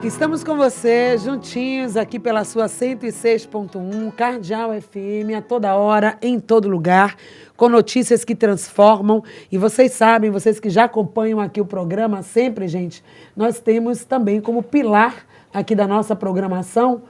Estamos com você, juntinhos, aqui pela sua 106.1, Cardeal FM, a toda hora, em todo lugar, com notícias que transformam. E vocês sabem, vocês que já acompanham aqui o programa, sempre, gente, nós temos também como pilar aqui da nossa programação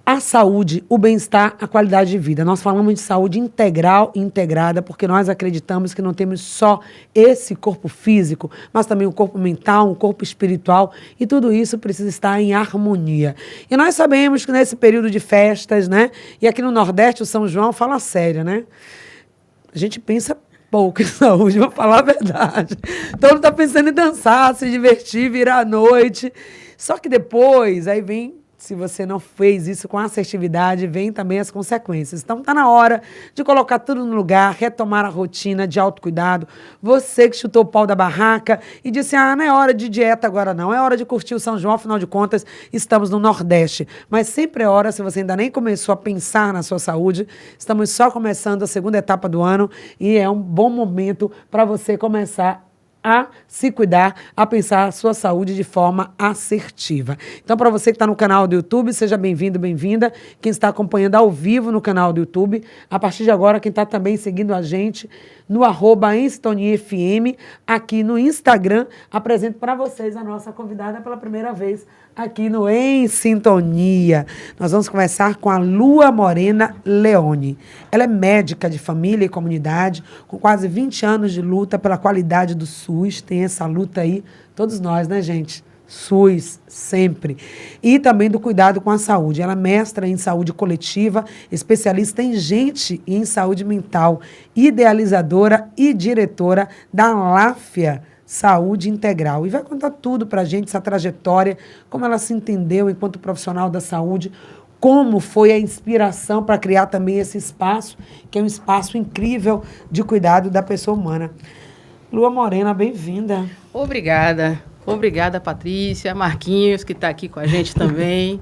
a saúde, o bem-estar, a qualidade de vida. Nós falamos de saúde integral e integrada, porque nós acreditamos que não temos só esse corpo físico, mas também o corpo mental, o corpo espiritual, e tudo isso precisa estar em harmonia. E nós sabemos que nesse período de festas, né, e aqui no Nordeste, o São João fala sério, né? A gente pensa pouco em saúde, vou falar a verdade. Todo mundo está pensando em dançar, se divertir, virar a noite. Só que depois, aí vem... Se você não fez isso com assertividade, vem também as consequências. Então, está na hora de colocar tudo no lugar, retomar a rotina de autocuidado. Você que chutou o pau da barraca e disse, não é hora de dieta agora não, é hora de curtir o São João, afinal de contas, estamos no Nordeste. Mas sempre é hora, se você ainda nem começou a pensar na sua saúde, estamos só começando a segunda etapa do ano e é um bom momento para você começar a se cuidar, a pensar a sua saúde de forma assertiva. Então, para você que está no canal do YouTube, seja bem-vindo, bem-vinda. Quem está acompanhando ao vivo no canal do YouTube, a partir de agora, quem está também seguindo a gente no @EmSintoniaFM, aqui no Instagram, apresento para vocês a nossa convidada pela primeira vez aqui no Em Sintonia. Nós vamos conversar com a Lua Morena Leone. Ela é médica de família e comunidade, com quase 20 anos de luta pela qualidade do SUS. Tem essa luta aí, todos nós, né, gente? SUS, sempre. E também do cuidado com a saúde. Ela é mestra em saúde coletiva, especialista em gente e em saúde mental, idealizadora e diretora da Láfia Saúde Integral. E vai contar tudo para a gente, essa trajetória, como ela se entendeu enquanto profissional da saúde, como foi a inspiração para criar também esse espaço, que é um espaço incrível de cuidado da pessoa humana. Lua Morena, bem-vinda. Obrigada. Obrigada, Patrícia, Marquinhos, que está aqui com a gente também,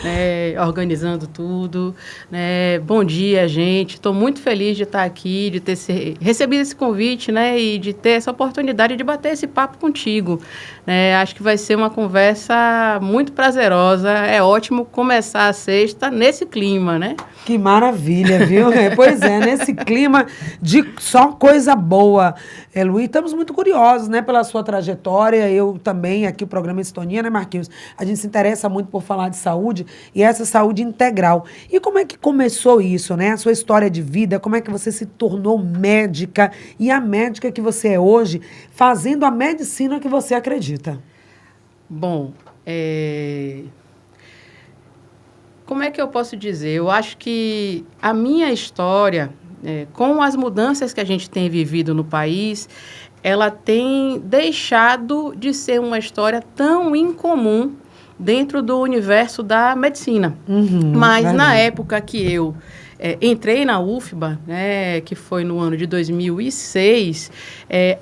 né, organizando tudo. Né. Bom dia, gente. Estou muito feliz de estar aqui, de ter recebido esse convite, né, e de ter essa oportunidade de bater esse papo contigo. Né. Acho que vai ser uma conversa muito prazerosa. É ótimo começar a sexta nesse clima, né? Que maravilha, viu? Pois é, nesse clima de só coisa boa. Luí, estamos muito curiosos, né, pela sua trajetória. Eu também, aqui o programa Sintonia, né, Marquinhos? A gente se interessa muito por falar de saúde e essa saúde integral. E como é que começou isso, né? A sua história de vida, como é que você se tornou médica e a médica que você é hoje, fazendo a medicina que você acredita? Bom, como é que eu posso dizer? Eu acho que a minha história, com as mudanças que a gente tem vivido no país, ela tem deixado de ser uma história tão incomum dentro do universo da medicina. Mas verdade. Na época que eu entrei na UFBA, né, que foi no ano de 2006,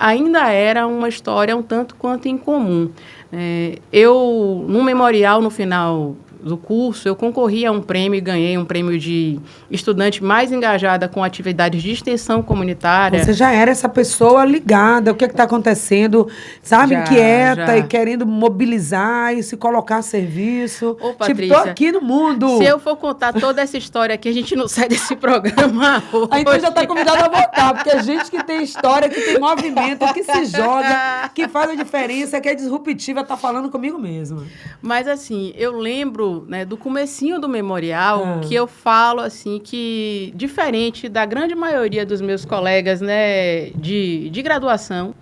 ainda era uma história um tanto quanto incomum. Eu, no memorial, no final do curso, eu concorri a um prêmio e ganhei um prêmio de estudante mais engajada com atividades de extensão comunitária. Você já era essa pessoa ligada, o que está acontecendo, sabe, inquieta e querendo mobilizar e se colocar a serviço. Ô, Patrícia, tipo, tô aqui no mundo. Se eu for contar toda essa história aqui, a gente não sai desse programa hoje. Então já está convidado a voltar, porque a gente que tem história, que tem movimento, que se joga, que faz a diferença, que é disruptiva, está falando comigo mesma. Mas, assim, eu lembro, né, do comecinho do memorial, que eu falo assim que, diferente da grande maioria dos meus colegas, né, de graduação,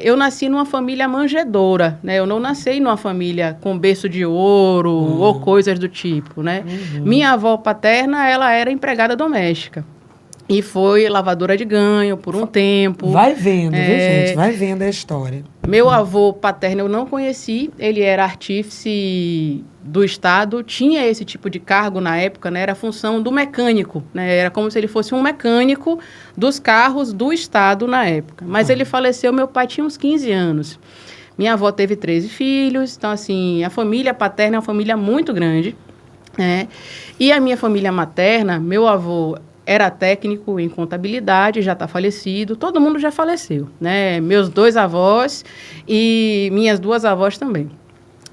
eu nasci numa família manjedoura, né, eu não nasci numa família com berço de ouro ou coisas do tipo, né. Minha avó paterna, ela era empregada doméstica. E foi lavadora de ganho por um tempo. Vai vendo, viu, gente? Vai vendo a história. Meu avô paterno eu não conheci, ele era artífice do Estado, tinha esse tipo de cargo na época, né? Era a função do mecânico, né? Era como se ele fosse um mecânico dos carros do Estado na época. Mas ele faleceu, meu pai tinha uns 15 anos. Minha avó teve 13 filhos, então, assim, a família paterna é uma família muito grande, né? E a minha família materna, meu avô era técnico em contabilidade, já está falecido, todo mundo já faleceu, né? Meus 2 avós e minhas 2 avós também.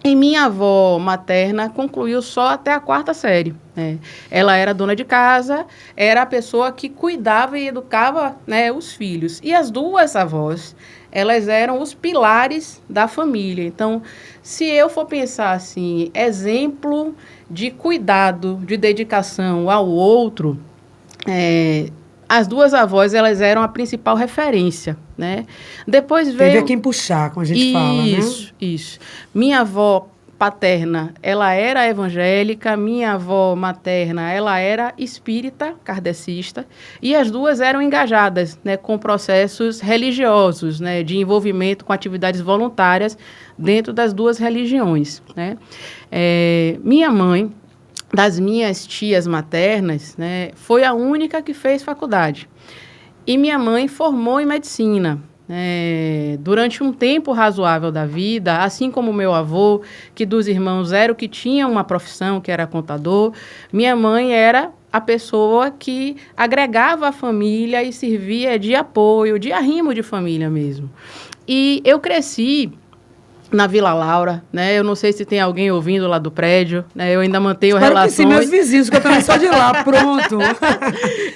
E minha avó materna concluiu só até a 4ª série, né? Ela era dona de casa, era a pessoa que cuidava e educava, né, os filhos. E as 2 avós, elas eram os pilares da família. Então, se eu for pensar assim, exemplo de cuidado, de dedicação ao outro, as 2 avós, elas eram a principal referência, né? Depois veio... Teve a quem puxar, como a gente fala, né? Isso. Minha avó paterna, ela era evangélica, minha avó materna, ela era espírita, kardecista, e as 2 eram engajadas, né, com processos religiosos, né, de envolvimento com atividades voluntárias dentro das 2 religiões, né? Minha mãe, das minhas tias maternas, né, foi a única que fez faculdade. E minha mãe formou em medicina. Durante um tempo razoável da vida, assim como meu avô, que dos irmãos era o que tinha uma profissão, que era contador, minha mãe era a pessoa que agregava a família e servia de apoio, de arrimo de família mesmo. E eu cresci na Vila Laura, né? Eu não sei se tem alguém ouvindo lá do prédio, né? Eu ainda mantenho relações... Espero que sim, meus vizinhos, que eu também sou de lá, pronto.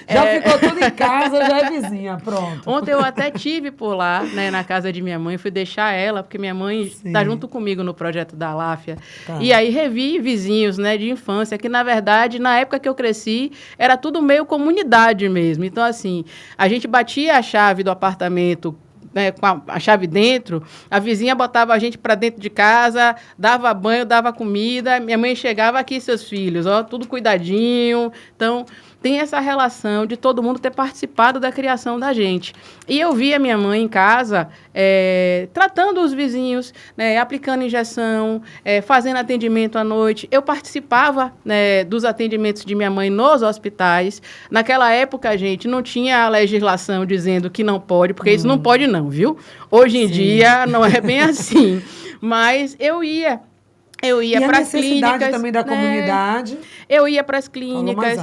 Já ficou tudo em casa, já é vizinha, pronto. Ontem eu até tive por lá, né, na casa de minha mãe, fui deixar ela, porque minha mãe está junto comigo no projeto da Aláfia. Tá. E aí revi vizinhos, né, de infância, que na verdade, na época que eu cresci, era tudo meio comunidade mesmo. Então, assim, a gente batia a chave do apartamento, né, com a chave dentro, a vizinha botava a gente para dentro de casa, dava banho, dava comida, minha mãe chegava aqui, seus filhos, ó, tudo cuidadinho. Então, tem essa relação de todo mundo ter participado da criação da gente. E eu via minha mãe em casa tratando os vizinhos, né, aplicando injeção, fazendo atendimento à noite. Eu participava, né, dos atendimentos de minha mãe nos hospitais. Naquela época, gente, não tinha a legislação dizendo que não pode, porque isso não pode não, viu? Hoje em dia não é bem assim. Mas eu ia para as clínicas também da comunidade. Eu ia para as clínicas.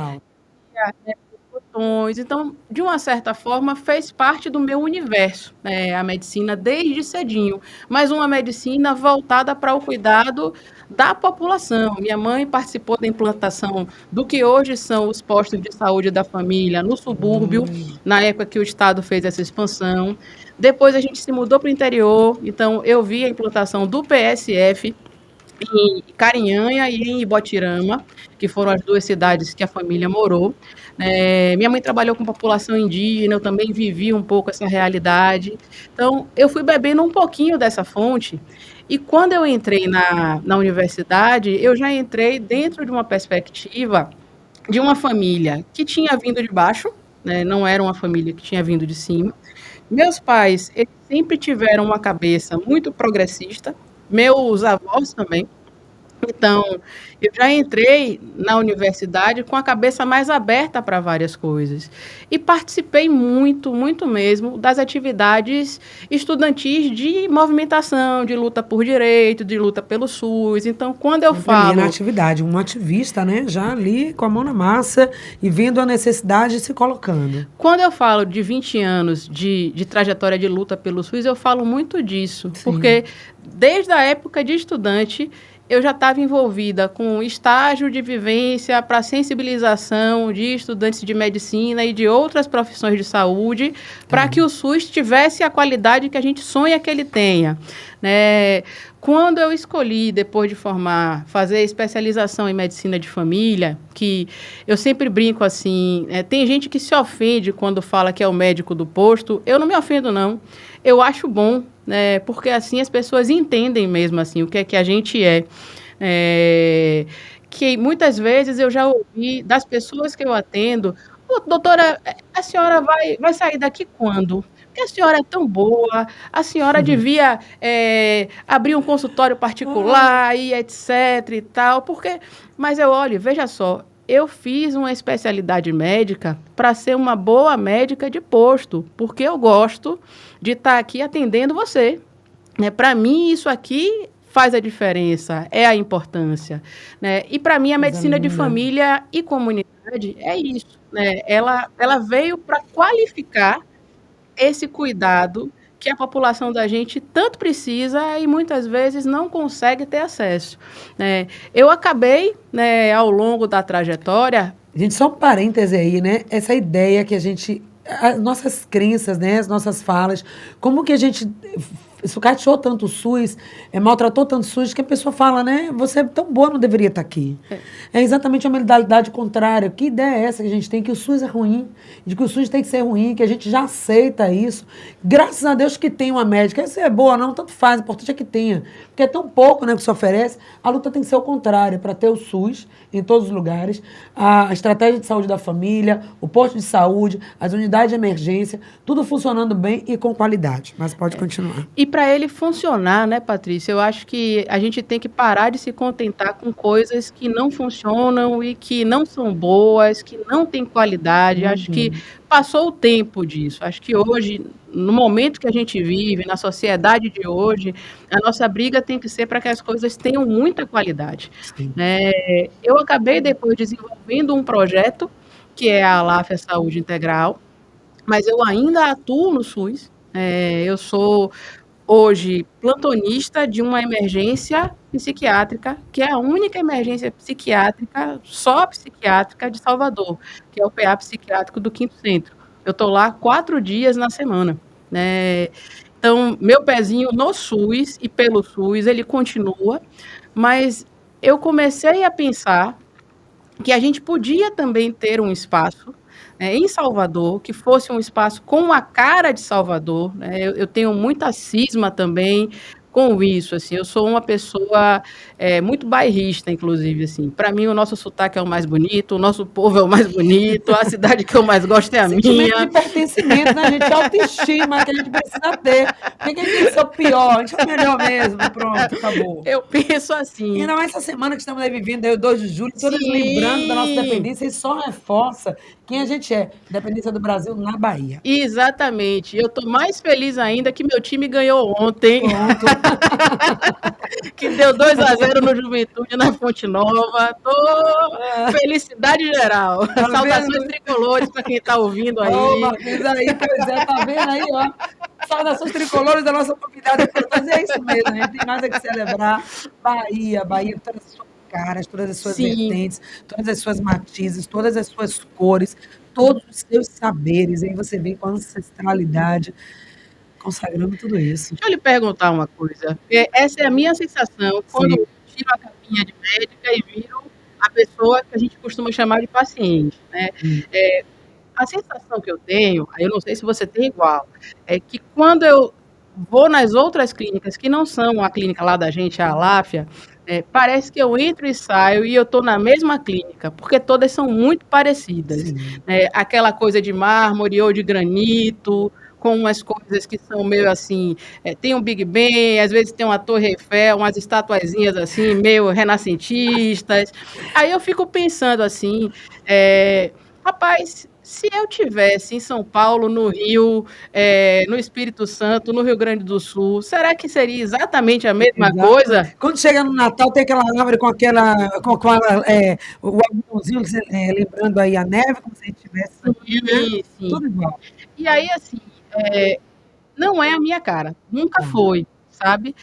Então, de uma certa forma, fez parte do meu universo, a medicina desde cedinho, mas uma medicina voltada para o cuidado da população. Minha mãe participou da implantação do que hoje são os postos de saúde da família no subúrbio, na época que o Estado fez essa expansão. Depois a gente se mudou para o interior, então eu vi a implantação do PSF em Carinhanha e em Ibotirama, que foram as 2 cidades que a família morou. Minha mãe trabalhou com população indígena, eu também vivi um pouco essa realidade. Então, eu fui bebendo um pouquinho dessa fonte, e quando eu entrei na universidade, eu já entrei dentro de uma perspectiva de uma família que tinha vindo de baixo, né? Não era uma família que tinha vindo de cima. Meus pais, eles sempre tiveram uma cabeça muito progressista, meus avós também. Então, eu já entrei na universidade com a cabeça mais aberta para várias coisas. E participei muito, muito mesmo, das atividades estudantis de movimentação, de luta por direito, de luta pelo SUS. Então, quando eu falo... na atividade, um ativista, né? Já ali com a mão na massa e vendo a necessidade e se colocando. Quando eu falo de 20 anos de trajetória de luta pelo SUS, eu falo muito disso. Sim. Porque desde a época de estudante, eu já estava envolvida com estágio de vivência para sensibilização de estudantes de medicina e de outras profissões de saúde, para que o SUS tivesse a qualidade que a gente sonha que ele tenha. Quando eu escolhi, depois de formar, fazer especialização em medicina de família, que eu sempre brinco assim, tem gente que se ofende quando fala que é o médico do posto. Eu não me ofendo, não. Eu acho bom, porque assim as pessoas entendem mesmo assim, o que é que a gente é. Que muitas vezes eu já ouvi das pessoas que eu atendo: doutora, a senhora vai sair daqui quando? Porque a senhora é tão boa, a senhora devia abrir um consultório particular e etc e tal. Mas eu olho, veja só, eu fiz uma especialidade médica para ser uma boa médica de posto, porque eu gosto de estar aqui atendendo você. Para mim, isso aqui faz a diferença, é a importância. E, para mim, a medicina de família e comunidade é isso. Ela veio para qualificar esse cuidado que a população da gente tanto precisa e muitas vezes não consegue ter acesso, né? Eu acabei, né, ao longo da trajetória. Gente, só um parêntese aí, né? Essa ideia que a gente. As nossas crenças, né? As nossas falas, como que a gente sucateou tanto o SUS, maltratou tanto o SUS, que a pessoa fala, né? Você é tão boa, não deveria estar aqui. É exatamente a mentalidade contrária. Que ideia é essa que a gente tem? Que o SUS é ruim, de que o SUS tem que ser ruim, que a gente já aceita isso. Graças a Deus que tem uma médica. Se é boa ou não, tanto faz, o importante é que tenha. Porque é tão pouco, né, que se oferece. A luta tem que ser o contrário, para ter o SUS em todos os lugares, a estratégia de saúde da família, o posto de saúde, as unidades de emergência, tudo funcionando bem e com qualidade. Mas pode continuar. E para ele funcionar, né, Patrícia, eu acho que a gente tem que parar de se contentar com coisas que não funcionam e que não são boas, que não têm qualidade. Acho que passou o tempo disso. Acho que hoje, no momento que a gente vive, na sociedade de hoje, a nossa briga tem que ser para que as coisas tenham muita qualidade. Eu acabei depois desenvolvendo um projeto, que é a Aláfia Saúde Integral, mas eu ainda atuo no SUS. Eu sou hoje plantonista de uma emergência psiquiátrica, que é a única emergência psiquiátrica, só psiquiátrica de Salvador, que é o PA psiquiátrico do Quinto Centro. Eu estou lá 4 dias na semana, né? Então, meu pezinho no SUS e pelo SUS, ele continua, mas eu comecei a pensar que a gente podia também ter um espaço em Salvador, que fosse um espaço com a cara de Salvador, né? Eu tenho muita cisma também com isso, assim, eu sou uma pessoa muito bairrista, inclusive, assim, para mim o nosso sotaque é o mais bonito, o nosso povo é o mais bonito, a cidade que eu mais gosto é a Sentimento minha. de pertencimento, né, gente? Autoestima que a gente precisa ter. Ninguém tem que ser o pior, a gente é o melhor mesmo, pronto, acabou. Eu penso assim. E ainda mais essa semana que estamos aí vivendo, aí, o 2 de julho, todas Sim. lembrando da nossa independência, e só reforça quem a gente é, independência do Brasil na Bahia. Exatamente. Eu estou mais feliz ainda que meu time ganhou ontem. Pronto. Que deu 2-0 no Juventude, na Fonte Nova. Felicidade geral. Tá Saudações vendo? tricolores para quem está ouvindo aí. Oba, fiz aí, pois é, tá vendo aí, ó. Saudações tricolores da nossa convidada. Mas é isso mesmo, a gente tem mais a que celebrar. Bahia, todas as suas caras, todas as suas vertentes, todas as suas matizes, todas as suas cores, todos os seus saberes. Aí você vem com a ancestralidade, consagrando tudo isso. Deixa eu lhe perguntar uma coisa. Essa é a minha sensação quando eu tiro a capinha de médica e viro a pessoa que a gente costuma chamar de paciente, né? A sensação que eu tenho, eu não sei se você tem igual, é que quando eu vou nas outras clínicas, que não são a clínica lá da gente, a Aláfia, parece que eu entro e saio e eu estou na mesma clínica, porque todas são muito parecidas. Aquela coisa de mármore ou de granito, com umas coisas que são meio assim, tem um Big Ben, às vezes tem uma Torre Eiffel, umas estatuazinhas assim, meio renascentistas. Aí eu fico pensando assim, rapaz, se eu tivesse em São Paulo, no Rio, no Espírito Santo, no Rio Grande do Sul, será que seria exatamente a mesma coisa? Quando chega no Natal, tem aquela árvore com o algodãozinho, lembrando aí a neve, como se a gente tivesse Sim. tudo igual. E aí, assim, não é a minha cara, nunca foi, sabe?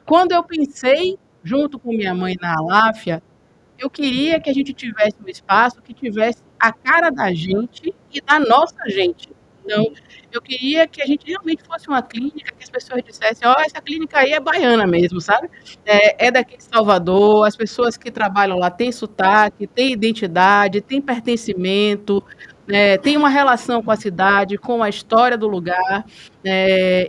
Quando eu pensei, junto com minha mãe na Aláfia, eu queria que a gente tivesse um espaço que tivesse a cara da gente e da nossa gente. Então, eu queria que a gente realmente fosse uma clínica que as pessoas dissessem, essa clínica aí é baiana mesmo, sabe? É daqui de Salvador, as pessoas que trabalham lá têm sotaque, têm identidade, têm pertencimento, tem uma relação com a cidade, com a história do lugar,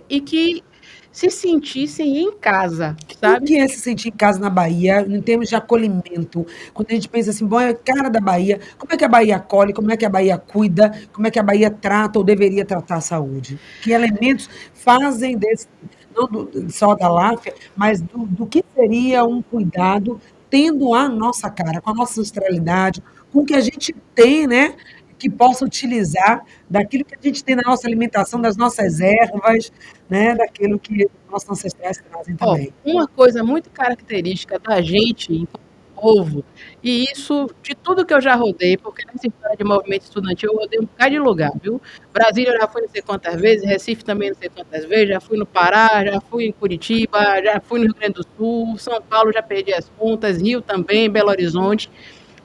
e que se sentissem em casa, sabe? O que é se sentir em casa na Bahia, em termos de acolhimento? Quando a gente pensa assim, bom, é a cara da Bahia, como é que a Bahia acolhe, como é que a Bahia cuida, como é que a Bahia trata ou deveria tratar a saúde? Que elementos fazem desse, não só da Láfia, mas do que seria um cuidado tendo a nossa cara, com a nossa ancestralidade, com o que a gente tem, né? Que possa utilizar daquilo que a gente tem na nossa alimentação, das nossas ervas, né, daquilo que nossos ancestrais trazem também. Uma coisa muito característica da gente, enquanto novo, e isso de tudo que eu já rodei, porque nessa história de movimento estudantil eu rodei um bocado de lugar, viu? Brasília eu já fui não sei quantas vezes, Recife também não sei quantas vezes, já fui no Pará, já fui em Curitiba, já fui no Rio Grande do Sul, São Paulo já perdi as contas, Rio também, Belo Horizonte.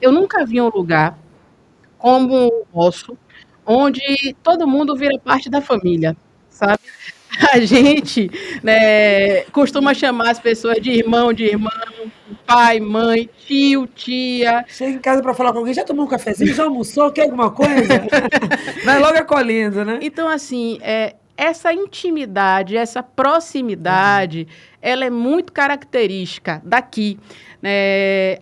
Eu nunca vi um lugar como o nosso, onde todo mundo vira parte da família, sabe? A gente, né, costuma chamar as pessoas de irmão, pai, mãe, tio, tia. Chega em casa para falar com alguém, já tomou um cafezinho, já almoçou, quer alguma coisa? Vai logo acolhendo, né? Então, assim, essa intimidade, essa proximidade, ela é muito característica daqui.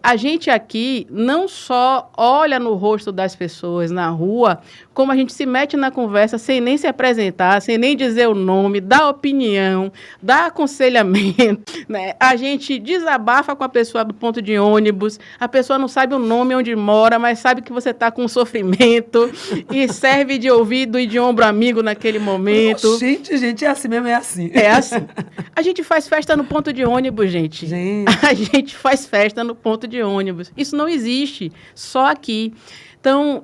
A gente aqui não só olha no rosto das pessoas na rua, como a gente se mete na conversa sem nem se apresentar, sem nem dizer o nome, dá opinião, dá aconselhamento, né? A gente desabafa com a pessoa do ponto de ônibus, a pessoa não sabe o nome onde mora, mas sabe que você está com sofrimento e serve de ouvido e de ombro amigo naquele momento. Gente, é assim mesmo, é assim. É assim. A gente faz festa no ponto de ônibus, gente. A gente faz festa no ponto de ônibus. Isso não existe, só aqui. Então,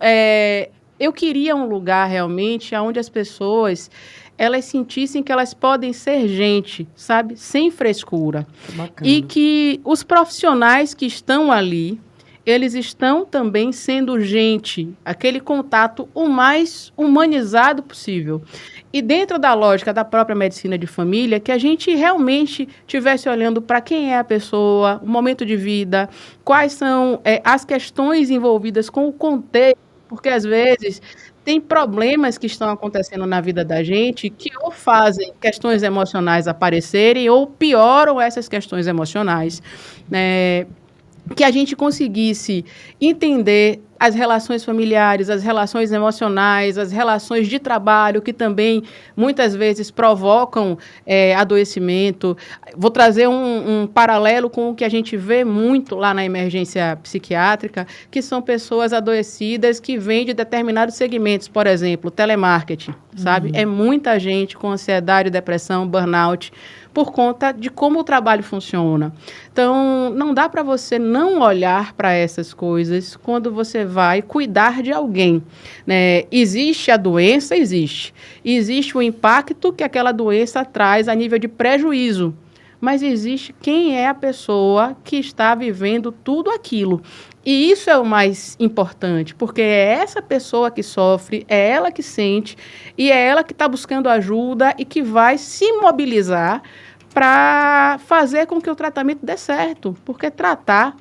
eu queria um lugar realmente onde as pessoas elas sentissem que elas podem ser gente, sabe? Sem frescura. Bacana. E que os profissionais que estão ali, eles estão também sendo gente, aquele contato o mais humanizado possível. E dentro da lógica da própria medicina de família, que a gente realmente estivesse olhando para quem é a pessoa, o momento de vida, quais são as questões envolvidas com o contexto, porque às vezes tem problemas que estão acontecendo na vida da gente que ou fazem questões emocionais aparecerem ou pioram essas questões emocionais, né? Que a gente conseguisse entender as relações familiares, as relações emocionais, as relações de trabalho, que também muitas vezes provocam adoecimento. Vou trazer um paralelo com o que a gente vê muito lá na emergência psiquiátrica, que são pessoas adoecidas que vêm de determinados segmentos, por exemplo, telemarketing, sabe? É muita gente com ansiedade, depressão, burnout, por conta de como o trabalho funciona. Então, não dá para você não olhar para essas coisas quando você vai cuidar de alguém, né? Existe a doença? Existe. Existe o impacto que aquela doença traz a nível de prejuízo. Mas existe quem é a pessoa que está vivendo tudo aquilo. E isso é o mais importante, porque é essa pessoa que sofre, é ela que sente, e é ela que está buscando ajuda e que vai se mobilizar para fazer com que o tratamento dê certo. Porque tratar,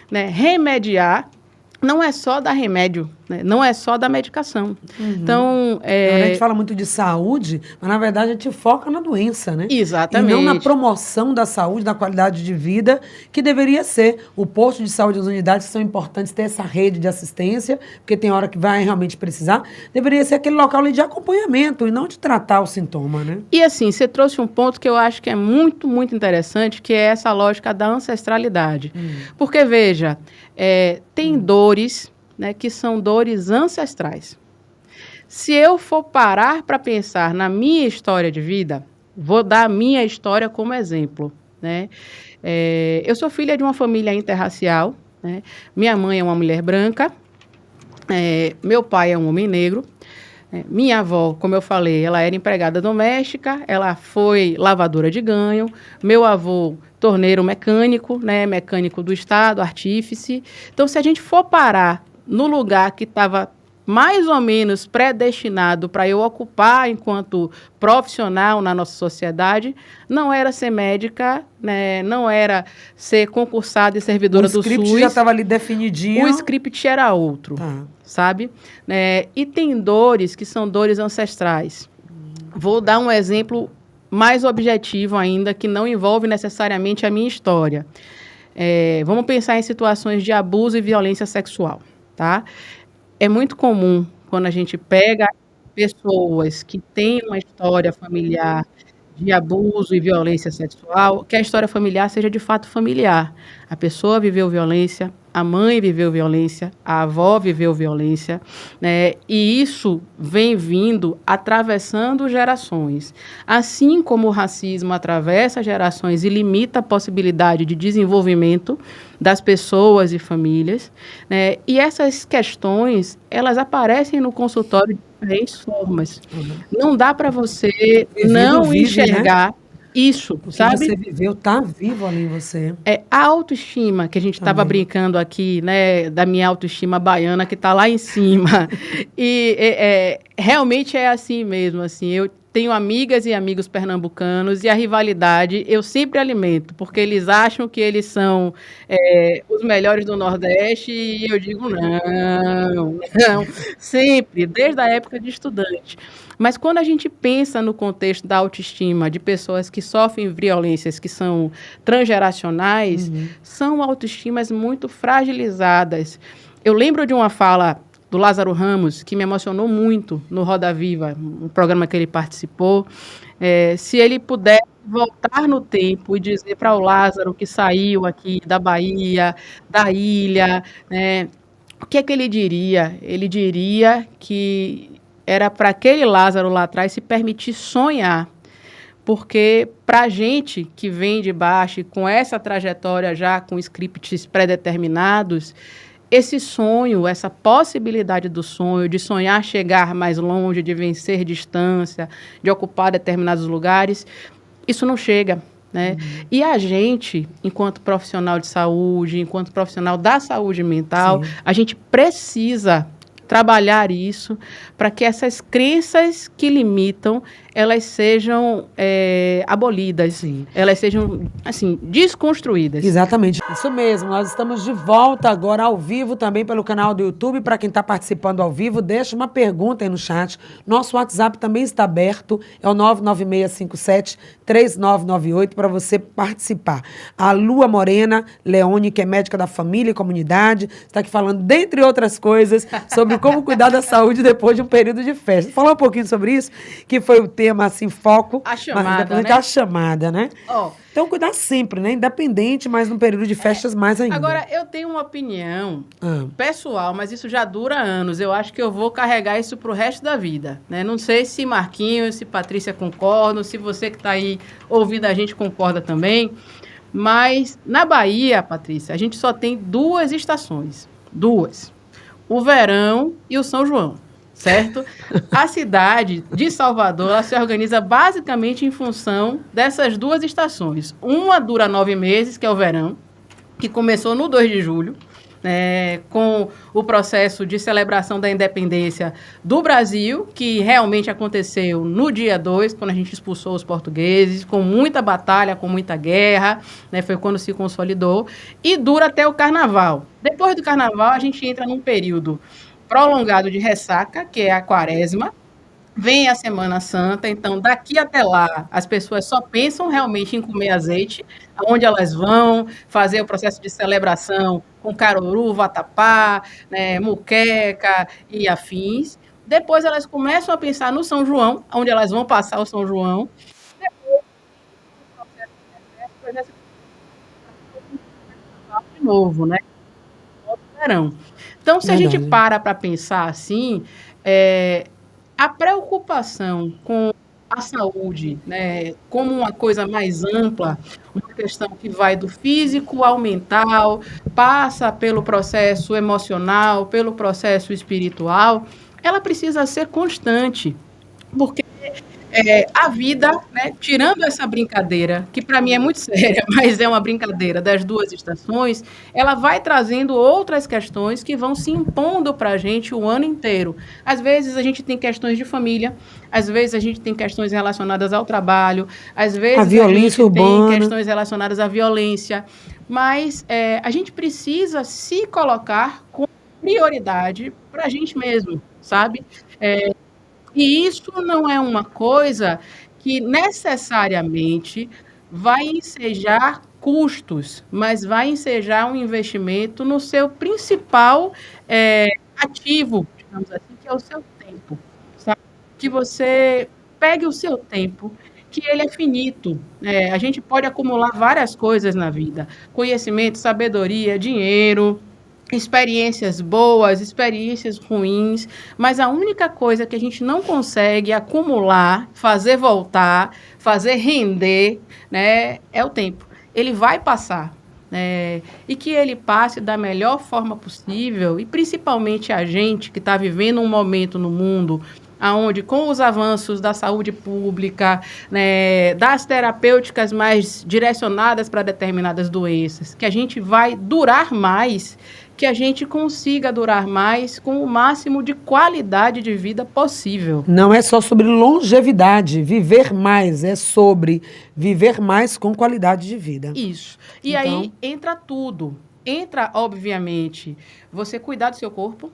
né, remediar, não é só dar remédio, né? Não é só dar medicação. Então, A gente fala muito de saúde, mas na verdade a gente foca na doença, né? Exatamente. E não na promoção da saúde, da qualidade de vida, que deveria ser. O posto de saúde, as unidades que são importantes, ter essa rede de assistência, porque tem hora que vai realmente precisar, deveria ser aquele local ali de acompanhamento e não de tratar o sintoma, né? E assim, você trouxe um ponto que eu acho que é muito, muito interessante, que é essa lógica da ancestralidade. Porque, veja, tem dores, né, que são dores ancestrais. Se eu for parar para pensar na minha história de vida, vou dar a minha história como exemplo, né? Eu sou filha de uma família interracial, né? Minha mãe é uma mulher branca, meu pai é um homem negro. Minha avó, como eu falei, ela era empregada doméstica, ela foi lavadora de ganho. Meu avô, torneiro mecânico, né, mecânico do Estado, artífice. Então, se a gente for parar no lugar que estava mais ou menos predestinado para eu ocupar enquanto profissional na nossa sociedade, não era ser médica, né, não era ser concursada e servidora do SUS. O script já estava ali definidinho. O script era outro, sabe? E tem dores que são dores ancestrais. Vou dar um exemplo mais objetivo ainda, que não envolve necessariamente a minha história. Vamos pensar em situações de abuso e violência sexual, tá? É muito comum, quando a gente pega pessoas que têm uma história familiar de abuso e violência sexual, que a história familiar seja de fato familiar. A pessoa viveu violência, a mãe viveu violência, a avó viveu violência, né? E isso vem vindo atravessando gerações. Assim como o racismo atravessa gerações e limita a possibilidade de desenvolvimento das pessoas e famílias, né? E essas questões, elas aparecem no consultório de diferentes formas. Não dá para você não enxergar isso, o que sabe? você viveu está vivo ali em você. A autoestima, que a gente estava brincando aqui, né, da minha autoestima baiana, que está lá em cima. E realmente é assim mesmo, assim, eu tenho amigas e amigos pernambucanos e a rivalidade eu sempre alimento, porque eles acham que eles são os melhores do Nordeste e eu digo não, sempre, desde a época de estudante. Mas quando a gente pensa no contexto da autoestima de pessoas que sofrem violências que são transgeracionais, são autoestimas muito fragilizadas. Eu lembro de uma fala do Lázaro Ramos, que me emocionou muito no Roda Viva, um programa que ele participou. Se ele puder voltar no tempo e dizer para o Lázaro que saiu aqui da Bahia, da ilha, né, o que é que ele diria? Ele diria que era para aquele Lázaro lá atrás se permitir sonhar, porque para a gente que vem de baixo, com essa trajetória já com scripts pré-determinados, esse sonho, essa possibilidade do sonho, de sonhar chegar mais longe, de vencer distância, de ocupar determinados lugares, isso não chega, né? E a gente, enquanto profissional de saúde, enquanto profissional da saúde mental, a gente precisa trabalhar isso para que essas crenças que limitam, elas sejam abolidas, elas sejam, assim, desconstruídas. Exatamente. Isso mesmo, nós estamos de volta agora ao vivo também pelo canal do YouTube. Para quem está participando ao vivo, deixa uma pergunta aí no chat. Nosso WhatsApp também está aberto, é o 99657-3998 para você participar. A Lua Morena Leone, que é médica da família e comunidade, está aqui falando, dentre outras coisas, sobre como cuidar da saúde depois de um período de festa. Falar um pouquinho sobre isso, que foi o tema, assim, foco. A chamada, né? A chamada, né? Então, cuidar sempre, né? Independente, mas no período de festas mais ainda. Agora, eu tenho uma opinião pessoal, mas isso já dura anos. Eu acho que eu vou carregar isso para o resto da vida, né? Não sei se Marquinhos, se Patrícia concordam, se você que está aí ouvindo a gente concorda também. Mas, na Bahia, Patrícia, a gente só tem 2 estações. 2. O verão e o São João, certo? A cidade de Salvador, ela se organiza basicamente em função dessas 2 estações. Uma dura 9 meses, que é o verão, que começou no 2 de julho, com o processo de celebração da independência do Brasil, que realmente aconteceu no dia 2, quando a gente expulsou os portugueses, com muita batalha, com muita guerra, né, foi quando se consolidou, e dura até o Carnaval. Depois do Carnaval, a gente entra num período prolongado de ressaca, que é a Quaresma, vem a Semana Santa, então daqui até lá as pessoas só pensam realmente em comer azeite, onde elas vão fazer o processo de celebração com caruru, vatapá, né, muqueca e afins. Depois elas começam a pensar no São João, onde elas vão passar o São João. Depois o processo de novo, né? Verão. Então, se a gente para pensar assim, a preocupação com a saúde, né, como uma coisa mais ampla, uma questão que vai do físico ao mental, passa pelo processo emocional, pelo processo espiritual, ela precisa ser constante, porque a vida, né, tirando essa brincadeira, que para mim é muito séria, mas é uma brincadeira das 2 estações, ela vai trazendo outras questões que vão se impondo para a gente o ano inteiro. Às vezes a gente tem questões de família, às vezes a gente tem questões relacionadas ao trabalho, às vezes a violência urbana, tem questões relacionadas à violência, mas a gente precisa se colocar com prioridade para a gente mesmo, sabe? E isso não é uma coisa que necessariamente vai ensejar custos, mas vai ensejar um investimento no seu principal ativo, digamos assim, que é o seu tempo. Sabe? Que você pegue o seu tempo, que ele é finito. A gente pode acumular várias coisas na vida: conhecimento, sabedoria, dinheiro, experiências boas, experiências ruins, mas a única coisa que a gente não consegue acumular, fazer voltar, fazer render, né, é o tempo. Ele vai passar. E que ele passe da melhor forma possível, e principalmente a gente que está vivendo um momento no mundo aonde, com os avanços da saúde pública, né, das terapêuticas mais direcionadas para determinadas doenças, que a gente vai durar mais, que a gente consiga durar mais com o máximo de qualidade de vida possível. Não é só sobre longevidade, viver mais, é sobre viver mais com qualidade de vida. Isso. E Então, aí entra tudo. Entra, obviamente, você cuidar do seu corpo,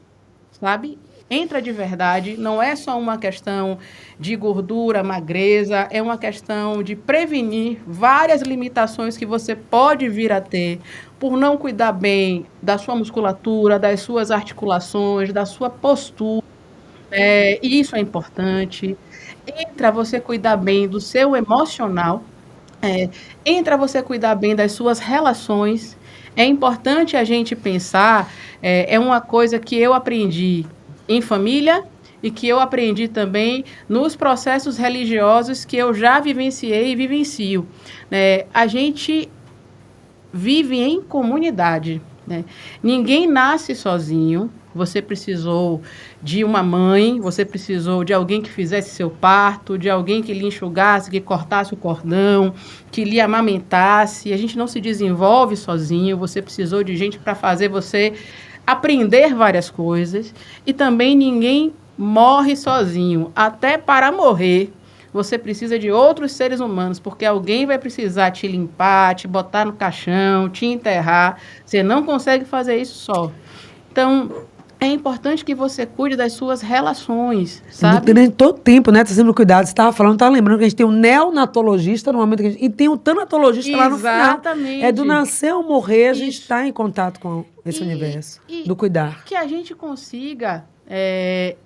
sabe? Entra de verdade, não é só uma questão de gordura, magreza, é uma questão de prevenir várias limitações que você pode vir a ter por não cuidar bem da sua musculatura, das suas articulações, da sua postura. E isso é importante. Entra você cuidar bem do seu emocional, entra você cuidar bem das suas relações. É importante a gente pensar, é uma coisa que eu aprendi em família e que eu aprendi também nos processos religiosos que eu já vivenciei e vivencio. A gente vive em comunidade, né? Ninguém nasce sozinho. Você precisou de uma mãe, você precisou de alguém que fizesse seu parto, de alguém que lhe enxugasse, que cortasse o cordão, que lhe amamentasse. A gente não se desenvolve sozinho, você precisou de gente para fazer você aprender várias coisas. E também ninguém morre sozinho. Até para morrer, você precisa de outros seres humanos, porque alguém vai precisar te limpar, te botar no caixão, te enterrar. Você não consegue fazer isso só. Então, é importante que você cuide das suas relações, sabe? durante todo tempo, né? Tá sendo cuidado. Você estava falando, tá lembrando que a gente tem um neonatologista no momento que a gente, e tem um tanatologista lá no final. Exatamente. É do nascer ou morrer, a gente Isso. está em contato com esse universo do cuidar. Que a gente consiga,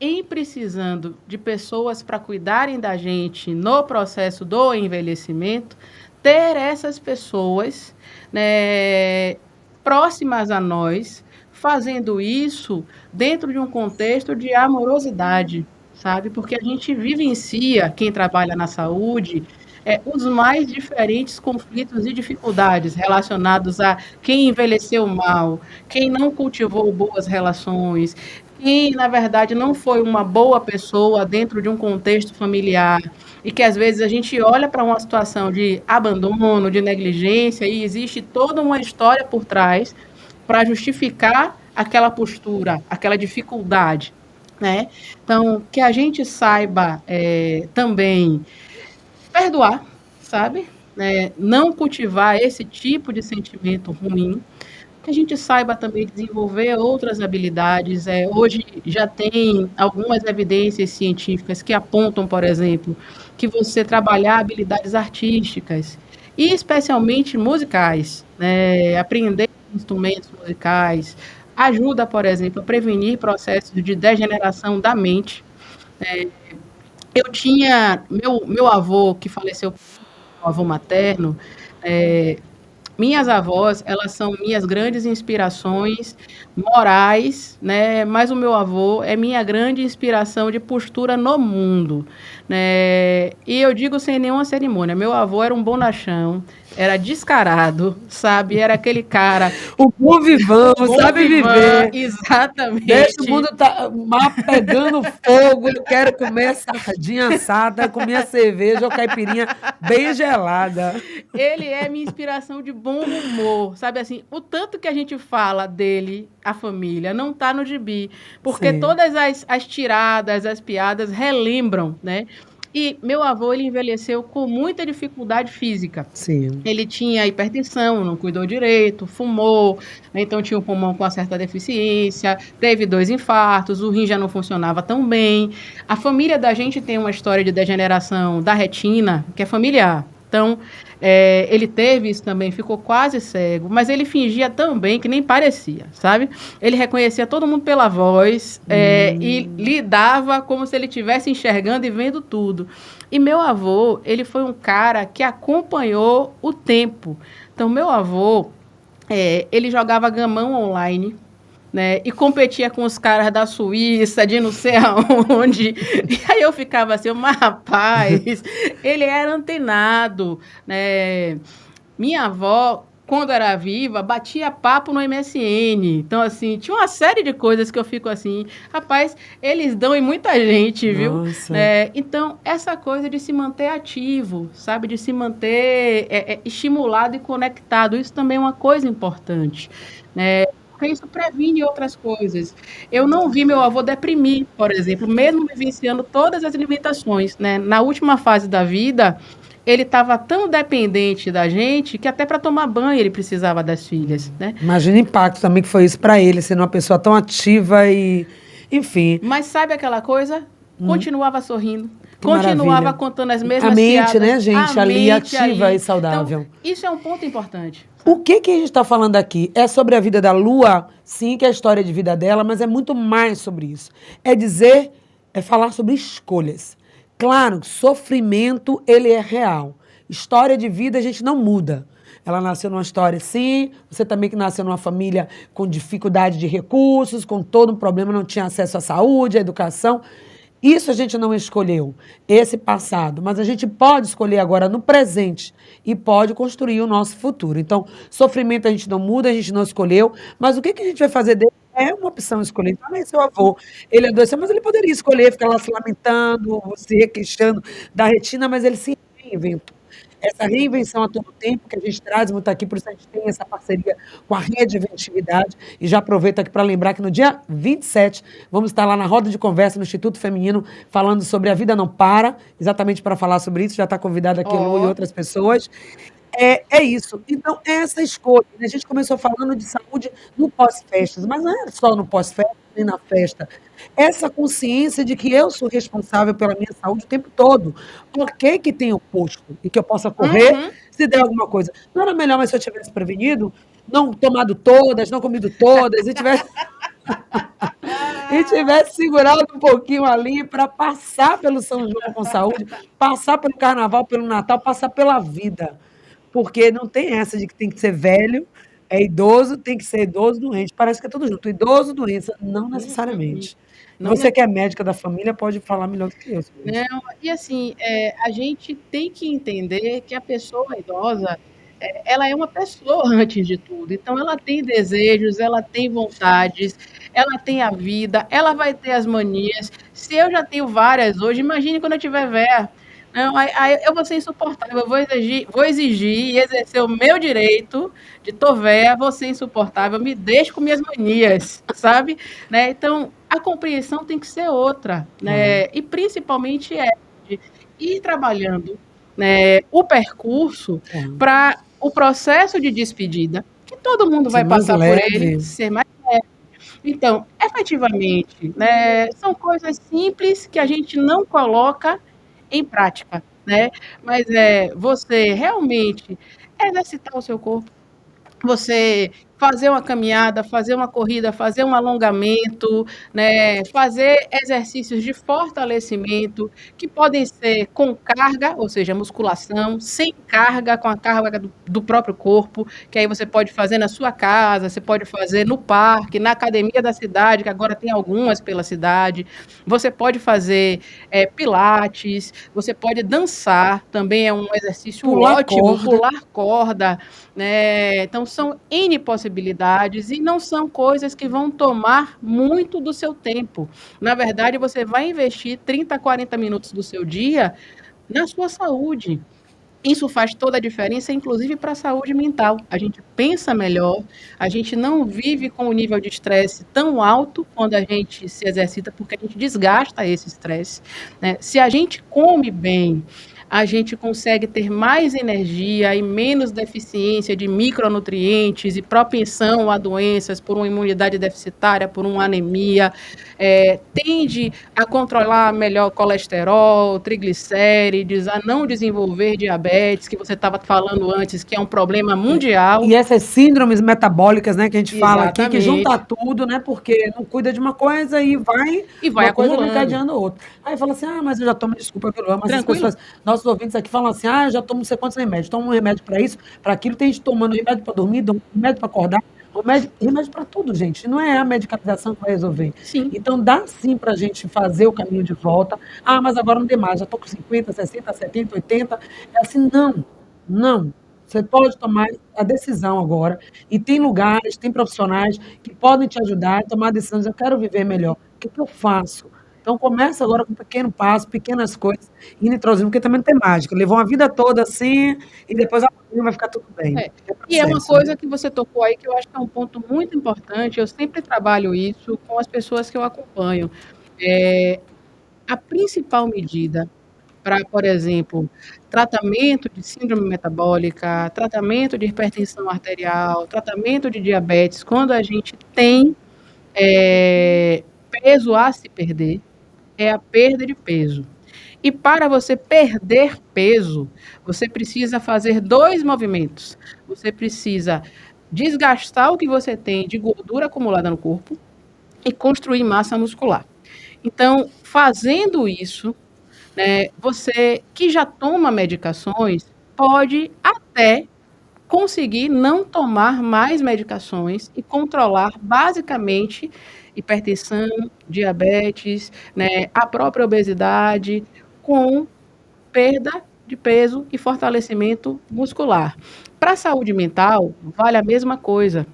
em precisando de pessoas para cuidarem da gente no processo do envelhecimento, ter essas pessoas, né, próximas a nós, fazendo isso dentro de um contexto de amorosidade, sabe? Porque a gente vivencia, quem trabalha na saúde, os mais diferentes conflitos e dificuldades relacionados a quem envelheceu mal, quem não cultivou boas relações, quem, na verdade, não foi uma boa pessoa dentro de um contexto familiar, e que, às vezes, a gente olha para uma situação de abandono, de negligência, e existe toda uma história por trás para justificar aquela postura, aquela dificuldade, né? Então, que a gente saiba também perdoar, sabe? Não cultivar esse tipo de sentimento ruim, que a gente saiba também desenvolver outras habilidades. Hoje já tem algumas evidências científicas que apontam, por exemplo, que você trabalhar habilidades artísticas, e especialmente musicais, aprender instrumentos musicais, ajuda, por exemplo, a prevenir processos de degeneração da mente. Eu tinha meu avô, que faleceu, meu avô materno, minhas avós, elas são minhas grandes inspirações morais, né? Mas o meu avô é minha grande inspiração de postura no mundo, né? E eu digo sem nenhuma cerimônia, meu avô era um bonachão, era descarado, sabe? Era aquele cara... O bom vivão, sabe viver. Exatamente. Deixa o mundo tá pegando fogo, eu quero comer sardinha assada, comer cerveja ou caipirinha bem gelada. Ele é minha inspiração de bom humor, sabe assim, o tanto que a gente fala dele, a família, não tá no gibi, porque Sim. todas as tiradas, as piadas relembram, né? E meu avô, ele envelheceu com muita dificuldade física. Sim. Ele tinha hipertensão, não cuidou direito, fumou, né? Então tinha um pulmão com uma certa deficiência, teve 2 infartos, o rim já não funcionava tão bem. A família da gente tem uma história de degeneração da retina, que é familiar. Então, ele teve isso também, ficou quase cego, mas ele fingia tão bem que nem parecia, sabe? Ele reconhecia todo mundo pela voz e lidava como se ele estivesse enxergando e vendo tudo. E meu avô, ele foi um cara que acompanhou o tempo. Então, meu avô, ele jogava gamão online, né? E competia com os caras da Suíça, de não sei aonde. E aí eu ficava assim, mas rapaz, ele era antenado, né? Minha avó, quando era viva, batia papo no MSN. Então, assim, tinha uma série de coisas que eu fico assim, rapaz, eles dão em muita gente, viu? Nossa. Então, essa coisa de se manter ativo, sabe? De se manter estimulado e conectado, isso também é uma coisa importante, né? Porque isso previne outras coisas. Eu não vi meu avô deprimir, por exemplo, mesmo vivenciando todas as limitações, né? Na última fase da vida, ele estava tão dependente da gente que até para tomar banho ele precisava das filhas, né? Imagina o impacto também que foi isso para ele, sendo uma pessoa tão ativa e, enfim, Mas sabe aquela coisa? Continuava sorrindo, que continuava maravilha. contando as A mesmas mente, piadas. né, gente, A ali mente ativa ali. e saudável. Então, isso é um ponto importante. O que que a gente está falando aqui? É sobre a vida da Lua, sim, que é a história de vida dela, mas é muito mais sobre isso. É dizer, é falar sobre escolhas. Claro, sofrimento, ele é real. História de vida a gente não muda. Ela nasceu numa história assim, você também que nasceu numa família com dificuldade de recursos, com todo um problema, não tinha acesso à saúde, à educação. Isso a gente não escolheu, esse passado, mas a gente pode escolher agora no presente e pode construir o nosso futuro. Então, sofrimento a gente não muda, a gente não escolheu, mas o que que a gente vai fazer dele é uma opção escolher. Então, não é seu avô, ele adoeceu, mas ele poderia escolher ficar lá se lamentando, se requeixando da retina, mas ele se reinventou. Essa reinvenção a todo tempo que a gente traz muito aqui, por isso a gente tem essa parceria com a Rede Inventividade. E já aproveito aqui para lembrar que no dia 27 vamos estar lá na roda de conversa no Instituto Feminino, falando sobre A Vida Não Para, exatamente para falar sobre isso. Já está convidada aqui Lu e outras pessoas. É isso. Então, essa escolha, né? A gente começou falando de saúde no pós-festas, mas não é só no pós-festa, nem na festa. Essa consciência de que eu sou responsável pela minha saúde o tempo todo. Ok que tem o posto e que eu possa correr se der alguma coisa. Não era melhor, mas se eu tivesse prevenido, não tomado todas, não comido todas, e tivesse segurado um pouquinho ali para passar pelo São João com saúde, passar pelo Carnaval, pelo Natal, passar pela vida. Porque não tem essa de que tem que ser velho, é idoso, tem que ser idoso, doente. Parece que é tudo junto. Idoso, doença, não necessariamente. Não Você que é médica da família pode falar melhor do que eu sobre isso. Não, e assim, a gente tem que entender que a pessoa idosa, ela é uma pessoa antes de tudo. Então, ela tem desejos, ela tem vontades, ela tem a vida, ela vai ter as manias. Se eu já tenho várias hoje, imagine quando eu tiver velha. Não, aí eu vou ser insuportável, eu vou exigir e exercer o meu direito de tô véia, vou ser insuportável, me deixe com minhas manias, sabe? Né? Então, a compreensão tem que ser outra, né? E principalmente de ir trabalhando, né, o percurso para o processo de despedida, que todo mundo vai mais passar por leve. ele, ser mais leve. Então, efetivamente, né, são coisas simples que a gente não coloca em prática, né? Mas você realmente exercitar o seu corpo, você fazer uma caminhada, fazer uma corrida, fazer um alongamento, né? Fazer exercícios de fortalecimento, que podem ser com carga, ou seja, musculação, sem carga, com a carga do próprio corpo, que aí você pode fazer na sua casa, você pode fazer no parque, na academia da cidade, que agora tem algumas pela cidade, você pode fazer pilates, você pode dançar, também é um exercício ótimo, pular corda, né? Então, são N possibilidades e não são coisas que vão tomar muito do seu tempo. Na verdade, você vai investir 30, 40 minutos do seu dia na sua saúde. Isso faz toda a diferença, inclusive para a saúde mental. A gente pensa melhor, a gente não vive com o nível de estresse tão alto quando a gente se exercita, porque a gente desgasta esse estresse, né? Se a gente come bem, a gente consegue ter mais energia e menos deficiência de micronutrientes e propensão a doenças por uma imunidade deficitária, por uma anemia, tende a controlar melhor colesterol, triglicérides, a não desenvolver diabetes, que você estava falando antes, que é um problema mundial. E essas síndromes metabólicas, né, que a gente fala aqui, que Exatamente. junta tudo, né, porque não cuida de uma coisa e vai uma coisa acumulando. encadeando a outra. Aí fala assim, mas eu já tomo, desculpa, mas as Tranquilo. pessoas, nossos ouvintes aqui falam assim, eu já tomo não sei quantos remédios, tomo um remédio para isso, para aquilo, tem gente tomando remédio para dormir, remédio para acordar, Remédio para tudo, gente. Não é a medicalização que vai resolver. Sim. Então, dá sim para a gente fazer o caminho de volta. Ah, mas agora não tem mais, já estou com 50, 60, 70, 80. É assim, não, não. Você pode tomar a decisão agora. E tem lugares, tem profissionais que podem te ajudar a tomar a decisão de eu quero viver melhor. O que, que eu faço? Então, começa agora com um pequeno passo, pequenas coisas, indo introduzindo, porque também não tem mágica. Levou uma vida toda assim, e depois amanhã vai ficar tudo bem. É. É E é uma processo, né? coisa que você tocou aí que eu acho que é um ponto muito importante. Eu sempre trabalho isso com as pessoas que eu acompanho. É, a principal medida para, por exemplo, tratamento de síndrome metabólica, tratamento de hipertensão arterial, tratamento de diabetes, quando a gente tem peso a se perder, é a perda de peso. E para você perder peso, você precisa fazer dois movimentos. Você precisa desgastar o que você tem de gordura acumulada no corpo e construir massa muscular. Então, fazendo isso, né, você que já toma medicações pode até conseguir não tomar mais medicações e controlar basicamente hipertensão, diabetes, né, a própria obesidade, com perda de peso e fortalecimento muscular. Para a saúde mental, vale a mesma coisa.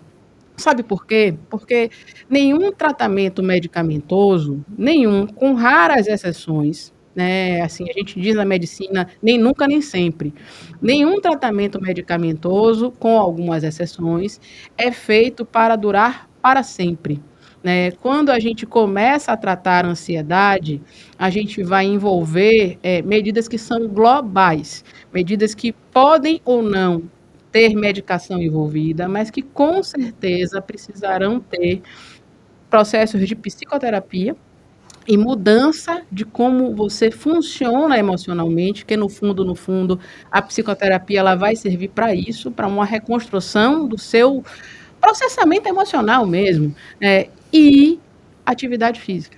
Sabe por quê? Porque nenhum tratamento medicamentoso, nenhum, com raras exceções, né? Assim, a gente diz na medicina, nem nunca, nem sempre. Nenhum tratamento medicamentoso, com algumas exceções, é feito para durar para sempre. Né? Quando a gente começa a tratar a ansiedade, a gente vai envolver medidas que são globais, medidas que podem ou não ter medicação envolvida, mas que com certeza precisarão ter processos de psicoterapia e mudança de como você funciona emocionalmente, que no fundo, a psicoterapia ela vai servir para isso, para uma reconstrução do seu processamento emocional mesmo, e atividade física.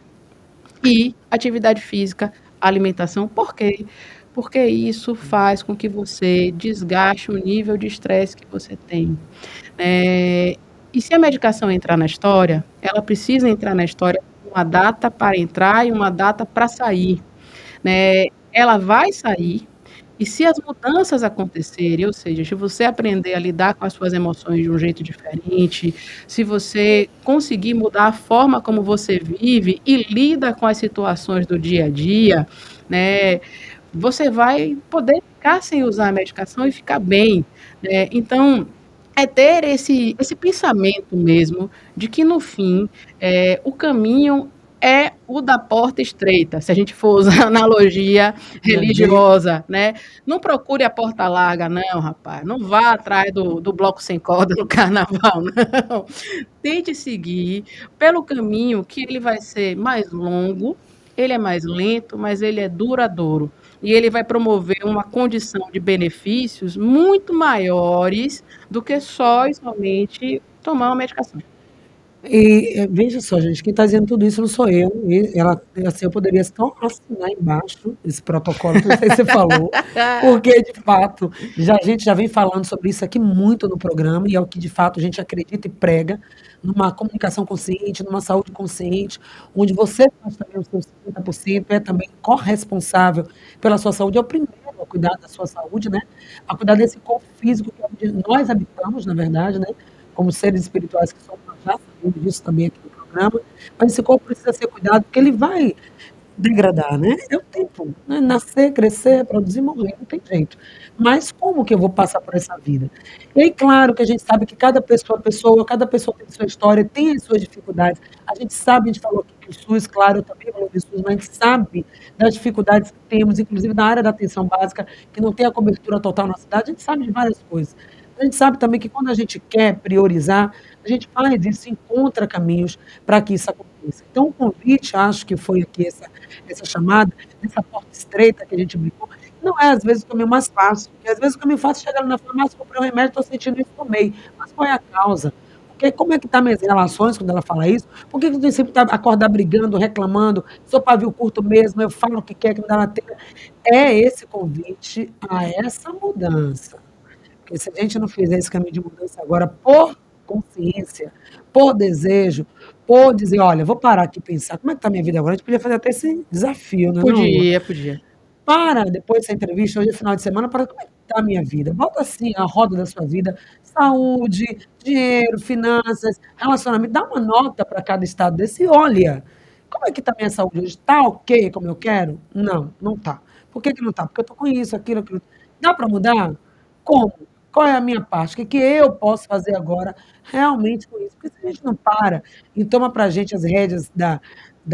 E atividade física, alimentação, por quê? Porque isso faz com que você desgaste o nível de estresse que você tem. E se a medicação entrar na história, ela precisa entrar na história com uma data para entrar e uma data para sair. Né? Ela vai sair, e se as mudanças acontecerem, ou seja, se você aprender a lidar com as suas emoções de um jeito diferente, se você conseguir mudar a forma como você vive e lida com as situações do dia a dia, né, você vai poder ficar sem usar a medicação e ficar bem. Né? Então, é ter esse pensamento mesmo de que, no fim, o caminho é o da porta estreita, se a gente for usar analogia religiosa, né? Não procure a porta larga, não, rapaz. Não vá atrás do bloco sem corda no carnaval, não. Tente seguir pelo caminho que ele vai ser mais longo, ele é mais lento, mas ele é duradouro. E ele vai promover uma condição de benefícios muito maiores do que só e somente tomar uma medicação. E veja só, gente, quem está dizendo tudo isso não sou eu. E ela, assim, eu poderia só assinar embaixo esse protocolo que você falou, porque de fato a gente já vem falando sobre isso aqui muito no programa e é o que de fato a gente acredita e prega numa comunicação consciente, numa saúde consciente, onde você faz também os seus 50%, é também corresponsável pela sua saúde, é o primeiro a cuidar da sua saúde, né? A cuidar desse corpo físico que é onde nós habitamos, na verdade, né? Como seres espirituais que somos, nós já sabemos disso também aqui no programa, mas esse corpo precisa ser cuidado, porque ele vai degradar, né? É o tempo, né? Nascer, crescer, reproduzir, morrer, não tem jeito. Mas como que eu vou passar por essa vida? E aí, claro que a gente sabe que cada pessoa tem sua história, tem as suas dificuldades. A gente sabe, a gente falou aqui que o SUS, claro, eu também falou do SUS, mas a gente sabe das dificuldades que temos, inclusive na área da atenção básica, que não tem a cobertura total na cidade, a gente sabe de várias coisas. A gente sabe também que quando a gente quer priorizar, a gente faz isso, encontra caminhos para que isso aconteça. Então, o convite, acho que foi aqui essa chamada, essa porta estreita que a gente brincou, não é às vezes o caminho mais fácil, porque às vezes o caminho fácil é chegar na farmácia, comprei um remédio, estou sentindo isso, tomei. Mas qual é a causa? Porque como é que estão minhas relações quando ela fala isso? Por que eu tenho sempre que acordar brigando, reclamando, sou pavio curto mesmo, eu falo o que quer, que me dá na telha? É esse convite a essa mudança. Porque se a gente não fizer esse caminho de mudança agora por consciência, por desejo, por dizer, olha, vou parar aqui e pensar, como é que está a minha vida agora? A gente podia fazer até esse desafio, não é não, Lua? Podia, podia. Para, depois dessa entrevista, hoje é final de semana, para como é que está a minha vida? Bota assim a roda da sua vida, saúde, dinheiro, finanças, relacionamento, dá uma nota para cada estado desse e olha, como é que está a minha saúde hoje? Está ok como eu quero? Não, não está. Por que que não está? Porque eu estou com isso, aquilo, aquilo. Dá para mudar? Como? Qual é a minha parte? O que que eu posso fazer agora realmente com isso? Porque se a gente não para e toma para a gente as rédeas da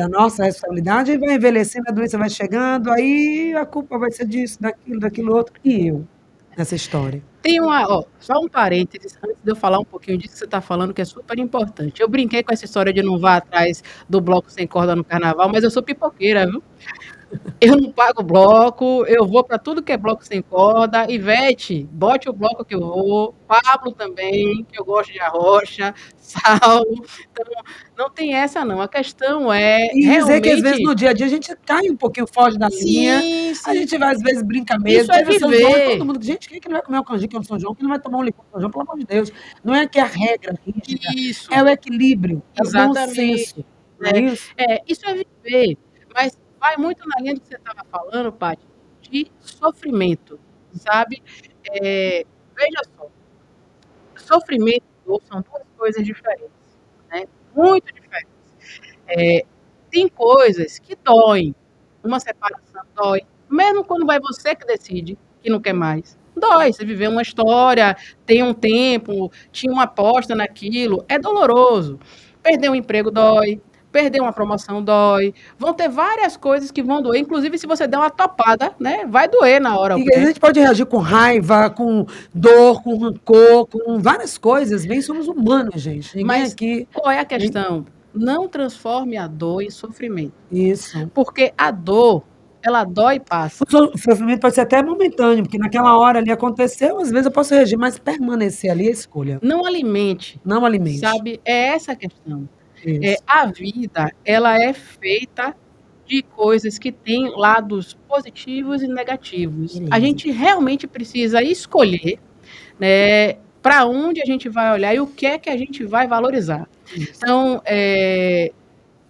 nossa responsabilidade, aí vai envelhecendo, a doença vai chegando, aí a culpa vai ser disso, daquilo, daquilo outro. E eu nessa história? Tem só um parênteses, antes de eu falar um pouquinho disso que você está falando, que é super importante. Eu brinquei com essa história de não vá atrás do bloco sem corda no carnaval, mas eu sou pipoqueira, viu? Eu não pago bloco, eu vou para tudo que é bloco sem corda. Ivete, bote o bloco que eu vou. Pablo também, que eu gosto de arrocha. Saulo. Então, não tem essa, não. A questão é E dizer que às vezes realmente. no dia a dia a gente cai um pouquinho, foge da linha, Sim, a sim. gente vai às vezes brinca mesmo, Isso é teve São João e todo viver. mundo, gente, quem é que não vai comer uma canjica no São João, quem não vai tomar um licor no São João, pelo amor de Deus. Não é que a regra rígida, Isso, é o equilíbrio, é o bom exatamente. senso, não é isso? Isso é viver. Mas vai muito na linha do que você estava falando, Paty, de sofrimento, sabe? Veja só, sofrimento e dor são duas coisas diferentes, né? Muito diferentes. Tem coisas que doem. Uma separação dói. Mesmo quando vai você que decide que não quer mais. Dói. Você viveu uma história, tem um tempo, tinha uma aposta naquilo. É doloroso. Perder um emprego dói. Perder uma promoção dói. Vão ter várias coisas que vão doer. Inclusive, se você der uma topada, né? Vai doer na hora o E a pé. gente pode reagir com raiva, com dor, com rancor, com várias coisas. Bem, somos humanos, gente. Ninguém Mas aqui. qual é a questão? Não transforme a dor em sofrimento. Isso. Porque a dor, ela dói e passa. O sofrimento pode ser até momentâneo, porque naquela hora ali aconteceu, às vezes eu posso reagir, mas permanecer ali é a escolha. Não alimente, Não alimente. sabe? É essa a questão. Isso. A vida, ela é feita de coisas que têm lados positivos e negativos. Beleza. A gente realmente precisa escolher, né, para onde a gente vai olhar e o que é que a gente vai valorizar. Isso. Então,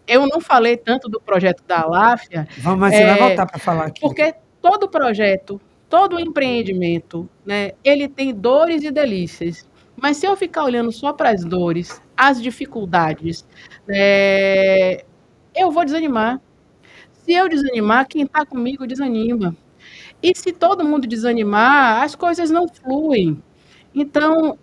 eu não falei tanto do projeto da Aláfia, Mas você vai voltar para falar aqui. porque todo projeto, todo empreendimento, né, ele tem dores e delícias. Mas se eu ficar olhando só para as dores, as dificuldades, eu vou desanimar. Se eu desanimar, quem está comigo desanima. E se todo mundo desanimar, as coisas não fluem. Então,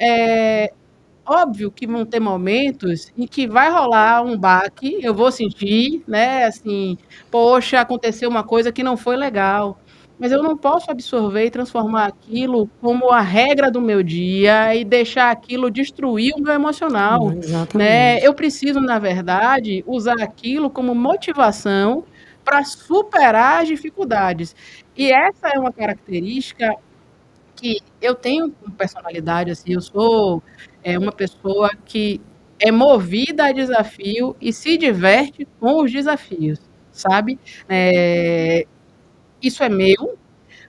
óbvio que vão ter momentos em que vai rolar um baque, eu vou sentir, né, assim, poxa, aconteceu uma coisa que não foi legal. Mas eu não posso absorver e transformar aquilo como a regra do meu dia e deixar aquilo destruir o meu emocional, né? Exatamente. Eu preciso, na verdade, usar aquilo como motivação para superar as dificuldades. E essa é uma característica que eu tenho com personalidade, assim, eu sou uma pessoa que é movida a desafio e se diverte com os desafios, sabe? Isso é meu,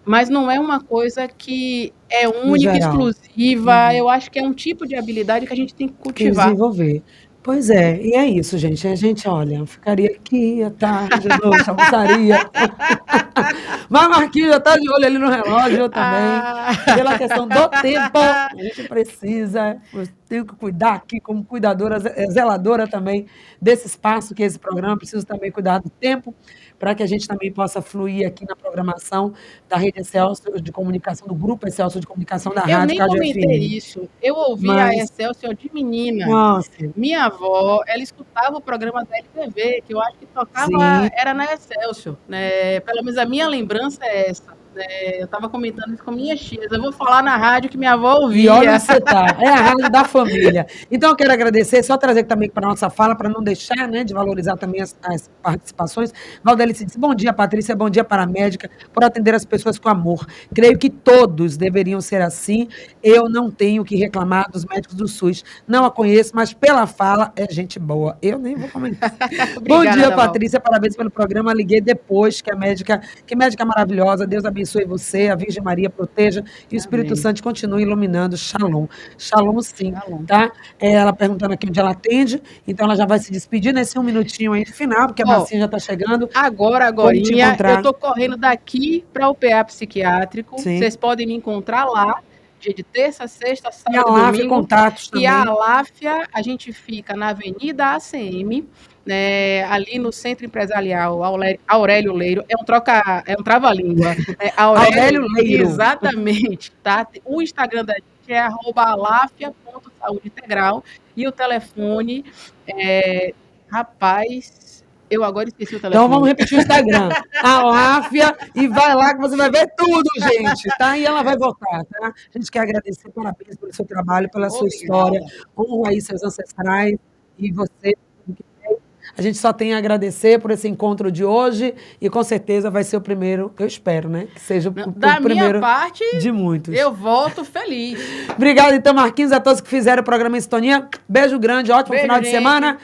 mas não é uma coisa que é única, geral. exclusiva. Eu acho que é um tipo de habilidade que a gente tem que Tem que cultivar. desenvolver. Pois é, e é isso, gente. A gente, olha, ficaria aqui à tarde, à noite, almoçaria. Mas Marquinhos já está de olho ali no relógio, eu também. Pela questão do tempo, a gente precisa. Eu tenho que cuidar aqui como cuidadora, zeladora também desse espaço que é esse programa. Preciso também cuidar do tempo para que a gente também possa fluir aqui na programação da Rede Excelsior de Comunicação, do Grupo Excelsior de Comunicação da Eu Rádio nem Cádio comentei FM. isso. Eu ouvi a Mas, Excelsior de menina. nossa, Minha avó, ela escutava o programa da LTV, que eu acho que tocava, sim. era na Excelsior, né? Pelo menos a minha lembrança é essa, né? Eu estava comentando isso com minhas tias. Eu vou falar na rádio que minha avó E ouvia. olha onde você está. É a rádio da família. Então, eu quero agradecer, só trazer também para a nossa fala, para não deixar, né, de valorizar também as participações. Valdelice disse, bom dia, Patrícia, bom dia para a médica, por atender as pessoas com amor. Creio que todos deveriam ser assim. Eu não tenho que reclamar dos médicos do SUS. Não a conheço, mas pela fala é gente boa. Eu nem vou comentar. Bom dia, Obrigada, Val. Patrícia, parabéns pelo programa. Liguei depois, que médica maravilhosa. Deus abençoe abençoe você, a Virgem Maria proteja e o Espírito Amém. Santo continue iluminando. Shalom. Shalom, sim, Shalom. tá? Ela perguntando aqui onde ela atende, então ela já vai se despedir nesse 1 minutinho aí final, porque a Marcinha já está chegando. Como te Agorinha, encontrar? eu estou correndo daqui para o PA Psiquiátrico. Sim. Vocês podem me encontrar lá, dia de terça, sexta, E a sábado e Láfia, domingo. contatos também. E a Láfia, a gente fica na Avenida ACM, né, ali no Centro Empresarial Aurélio Leiro. É um trava-língua. Aurélio Leiro. Exatamente. Tá? O Instagram da gente é @lafia.saúdeintegral. E o telefone rapaz, eu agora esqueci o telefone. Então vamos repetir o Instagram. A Láfia, e vai lá que você vai ver tudo, gente, tá? E ela vai voltar, tá? A gente quer agradecer, parabéns pelo seu trabalho, pela sua história. Honra aí seus ancestrais e você. A gente só tem a agradecer por esse encontro de hoje e com certeza vai ser o primeiro, eu espero, né? Que seja o Da primeiro minha parte, de muitos. eu volto feliz. Obrigada, então, Marquinhos, a todos que fizeram o programa em sintonia. Beijo grande, ótimo Beijo, final de gente. semana.